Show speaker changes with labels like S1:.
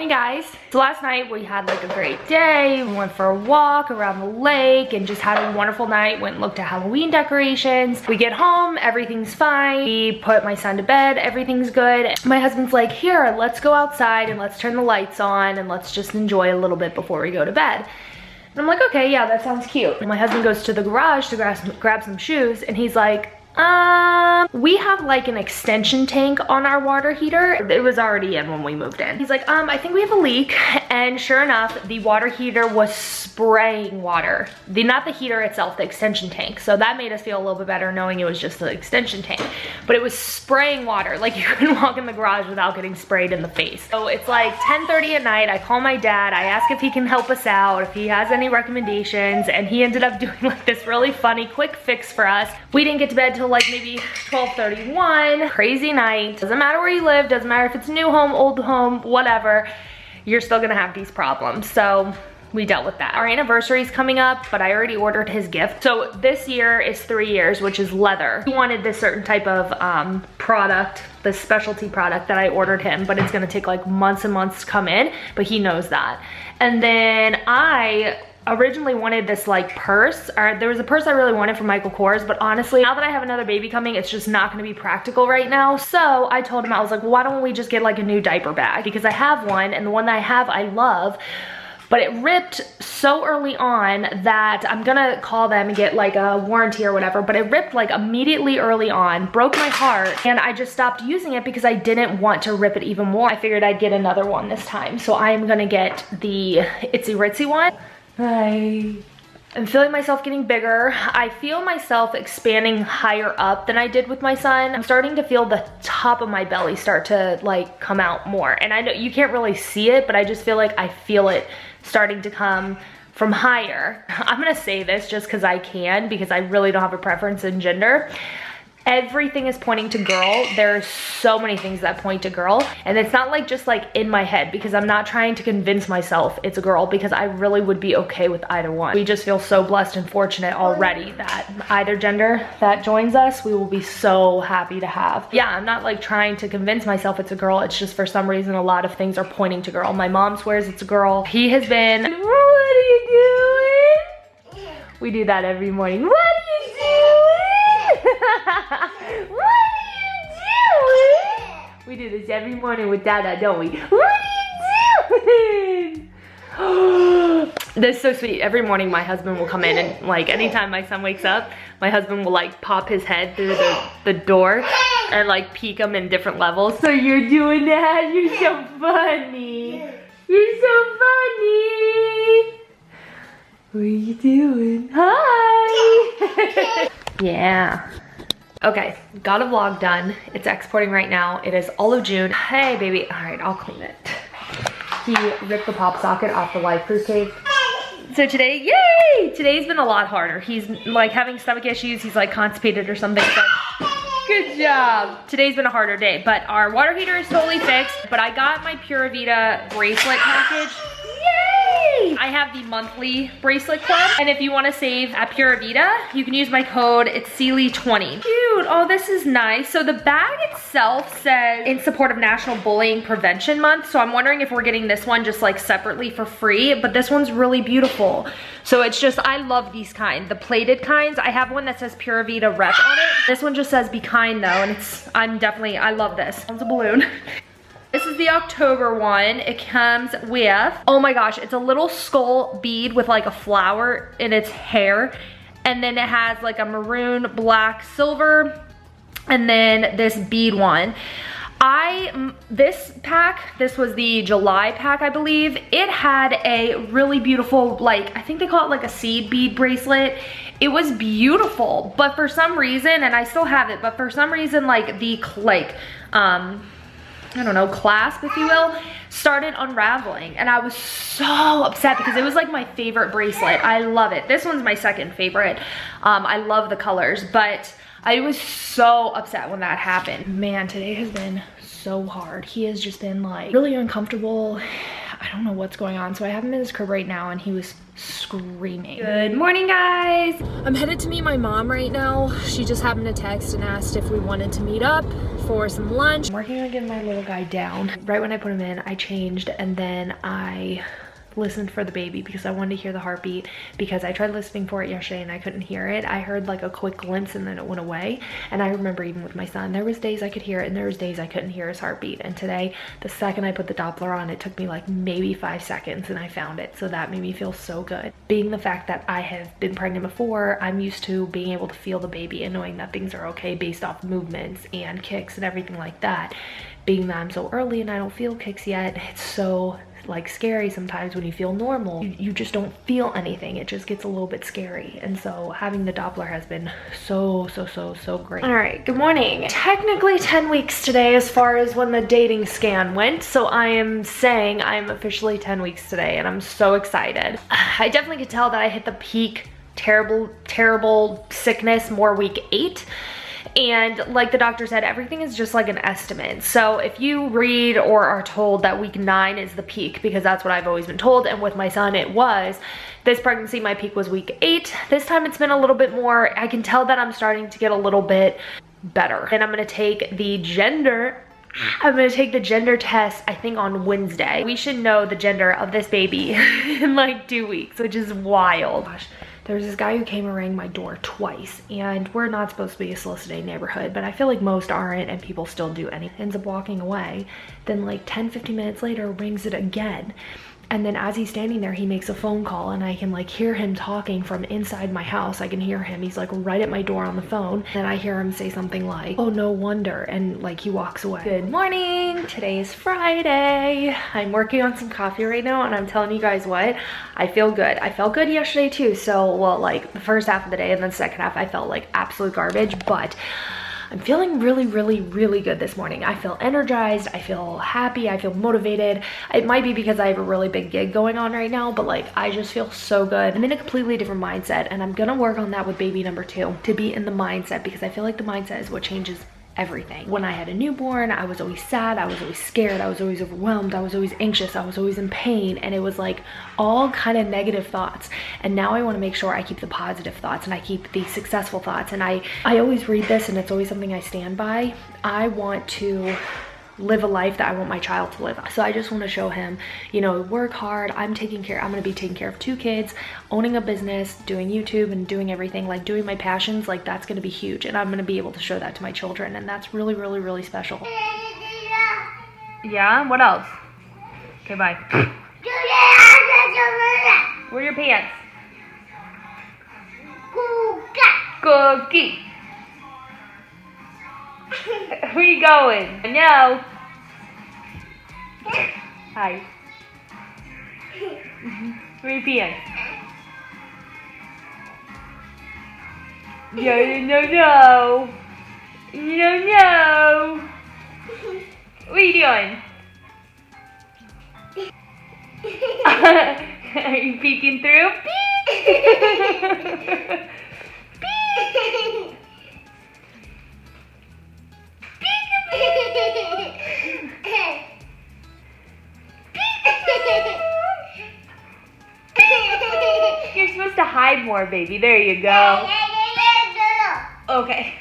S1: morning, guys. So last night we had like a great day. We went for a walk around the lake and just had a wonderful night. Went and looked at Halloween decorations. We get home, everything's fine. We put my son to bed, everything's good. My husband's like, here, let's go outside and let's turn the lights on and let's just enjoy a little bit before we go to bed. And I'm like, okay, yeah, that sounds cute. And my husband goes to the garage to grab some shoes, and he's like, we have like an extension tank on our water heater. It was already in when we moved in. He's like, I think we have a leak. And sure enough, the water heater was spraying water. Not the heater itself, the extension tank. So that made us feel a little bit better knowing it was just the extension tank. But it was spraying water. Like you couldn't walk in the garage without getting sprayed in the face. So it's like 10:30 at night. I call my dad. I ask if he can help us out, if he has any recommendations. And he ended up doing like this really funny quick fix for us. We didn't get to bed till like maybe 12:31. Crazy night. Doesn't matter where you live, doesn't matter if it's new home, old home, whatever, you're still gonna have these problems. So we dealt with that. Our anniversary is coming up, but I already ordered his gift. So this year is 3 years, which is leather. He wanted this certain type of product, this specialty product that I ordered him, but it's gonna take like months and months to come in, but he knows that. And then I originally wanted this like purse, or there was a purse I really wanted from Michael Kors, but honestly, now that I have another baby coming, it's just not gonna be practical right now. So I told him, I was like, well, why don't we just get like a new diaper bag? Because I have one, and the one that I have, I love, but it ripped so early on that I'm gonna call them and get like a warranty or whatever, but it ripped like immediately early on, broke my heart, and I just stopped using it because I didn't want to rip it even more. I figured I'd get another one this time. So I am gonna get the Itsy Ritsy one. I'm feeling myself getting bigger. I feel myself expanding higher up than I did with my son. I'm starting to feel the top of my belly start to like come out more. And I know you can't really see it, but I just feel like I feel it starting to come from higher. I'm gonna say this just because I can, because I really don't have a preference in gender. Everything is pointing to girl. There's so many things that point to girl, and it's not like just like in my head, because I'm not trying to convince myself it's a girl, because I really would be okay with either one. We just feel so blessed and fortunate already that either gender that joins us, we will be so happy to have. Yeah, I'm not like trying to convince myself it's a girl. It's just for some reason a lot of things are pointing to girl. My mom swears it's a girl. He has been, what are you doing? We do that every morning. What are you doing? What are you doing? We do this every morning with Dada, don't we? What are you doing? That's so sweet. Every morning my husband will come in, and like anytime my son wakes up, my husband will like pop his head through the door and like peek him in different levels. So you're doing that? You're so funny. You're so funny. What are you doing? Hi. Yeah. Okay, got a vlog done. It's exporting right now. It is all of June. Hey, baby. All right, I'll clean it. He ripped the pop socket off the life-proof cake. So today, yay! Today's been a lot harder. He's like having stomach issues. He's like constipated or something. So good job. Today's been a harder day, but our water heater is totally fixed. But I got my Pura Vida bracelet package. Yay! I have the monthly bracelet club, and if you want to save at Pura Vida, you can use my code. It's Celie20. Cute. Oh, this is nice. So the bag itself says in support of National Bullying Prevention Month. So I'm wondering if we're getting this one just like separately for free, but this one's really beautiful. So it's just, I love these kind, the plated kinds. I have one that says Pura Vida Rep on it. This one just says be kind though, and I love this. It's a balloon. This is the October one. It comes with, oh my gosh, it's a little skull bead with like a flower in its hair. And then it has like a maroon, black, silver, and then this bead one. This was the July pack, I believe. It had a really beautiful, like, I think they call it like a seed bead bracelet. It was beautiful, but for some reason, and I still have it, but for some reason, like the, I don't know, clasp, if you will, started unraveling, and I was so upset because it was like my favorite bracelet. I love it. This one's my second favorite. I love the colors, but I was so upset when that happened. Man, today has been so hard. He has just been like really uncomfortable. I don't know what's going on. So I have him in his crib right now and he was screaming. Good morning, guys. I'm headed to meet my mom right now. She just happened to text and asked if we wanted to meet up for some lunch. I'm working on getting my little guy down. Right when I put him in, I changed and then I listened for the baby because I wanted to hear the heartbeat, because I tried listening for it yesterday and I couldn't hear it. I heard like a quick glimpse and then it went away. And I remember even with my son, there was days I could hear it and there was days I couldn't hear his heartbeat. And today, the second I put the Doppler on, it took me like maybe 5 seconds and I found it. So that made me feel so good. Being the fact that I have been pregnant before, I'm used to being able to feel the baby and knowing that things are okay based off movements and kicks and everything like that. Being that I'm so early and I don't feel kicks yet, it's so like scary sometimes when you feel normal. You just don't feel anything. It just gets a little bit scary. And so having the Doppler has been so great. All right, good morning. Technically 10 weeks today as far as when the dating scan went. So I am saying I'm officially 10 weeks today and I'm so excited. I definitely could tell that I hit the peak terrible sickness more week 8. And like the doctor said, everything is just like an estimate. So if you read or are told that week 9 is the peak, because that's what I've always been told, and with my son it was, this pregnancy my peak was week 8. This time it's been a little bit more. I can tell that I'm starting to get a little bit better. And I'm gonna take the gender test, I think, on Wednesday. We should know the gender of this baby in like 2 weeks, which is wild. Gosh. There's this guy who came and rang my door twice, and we're not supposed to be a solicited neighborhood, but I feel like most aren't and people still do anything. Ends up walking away, then like 10-15 minutes later rings it again. And then as he's standing there, he makes a phone call and I can like hear him talking from inside my house. I can hear him. He's like right at my door on the phone. And I hear him say something like, "Oh, no wonder." And like he walks away. Good morning. Today is Friday. I'm working on some coffee right now and I'm telling you guys what, I feel good. I felt good yesterday too. So, well, like the first half of the day and then the second half, I felt like absolute garbage, but I'm feeling really good this morning. I feel energized, I feel happy, I feel motivated. It might be because I have a really big gig going on right now, but like I just feel so good. I'm in a completely different mindset and I'm gonna work on that with baby number 2, to be in the mindset, because I feel like the mindset is what changes everything. When I had a newborn, I was always sad, I was always scared, I was always overwhelmed, I was always anxious, I was always in pain, and it was like all kind of negative thoughts. And now I want to make sure I keep the positive thoughts and I keep the successful thoughts. And I always read this and it's always something I stand by. I want to live a life that I want my child to live. So I just want to show him, you know, work hard. I'm going to be taking care of 2 kids, owning a business, doing YouTube and doing everything, like doing my passions. Like that's going to be huge. And I'm going to be able to show that to my children. And that's really special. Yeah, what else? Okay, bye. Where are your pants? Cookie. Where are you going? No. Hi. Where are your pants? No. What are you doing? Are you peeking through? You're supposed to hide more, baby. There you go. Okay.